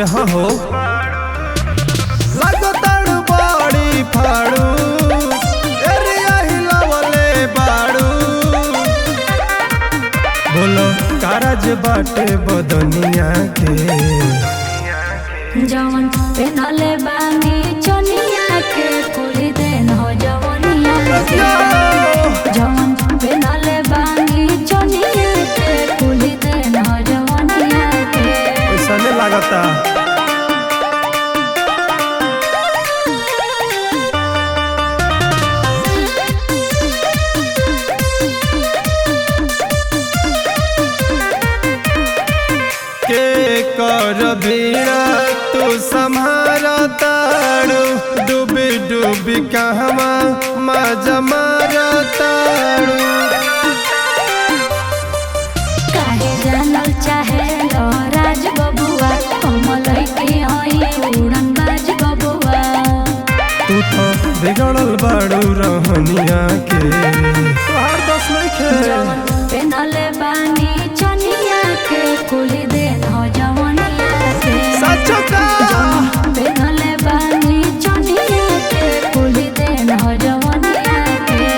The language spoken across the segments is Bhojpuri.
अरे हाँ हो लगताड़ बड़ी फाड़ू एरिया हिलावले बाड़ू बोलो कारज बाटे बदनिया के जवन पेनले बानी चनिया के कुली देन हो जवनिया के जवन पेनले बानी चनिया के कुली देन हो जवनिया के ऐसा नहीं लगता के कर भीड़ा तू सम्हारा ताड़ू डूबी डूबी कहवा मजा मारा ताड़ू काहे जानल चाहे लो राज बबुआ कमल के होई उड़न बाज बबुआ तू तो बिगड़ल बाड़ू रहनिया के तोहार दोस्त नइखे जवन पेनले बानी चनिया के कुली देन हो जवनिया के सच का पेनले बानी चनिया के कुली देन हो जवनिया के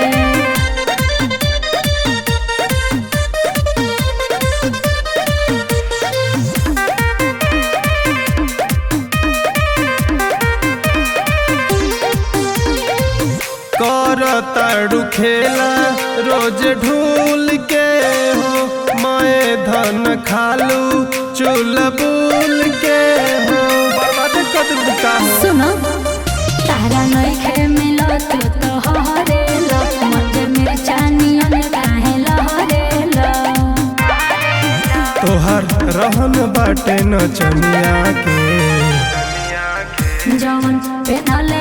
कर ताड़ू खेला रोज ढूल के हो मैं धन खालू चूल बूल के हो बर्बाद कर बुका हो सुनो तारा नइखे मिलो तो हरेलो मजे में चानियन काहे लहरेलो तोहर रहन बाटे नचनिया के जवन पेनले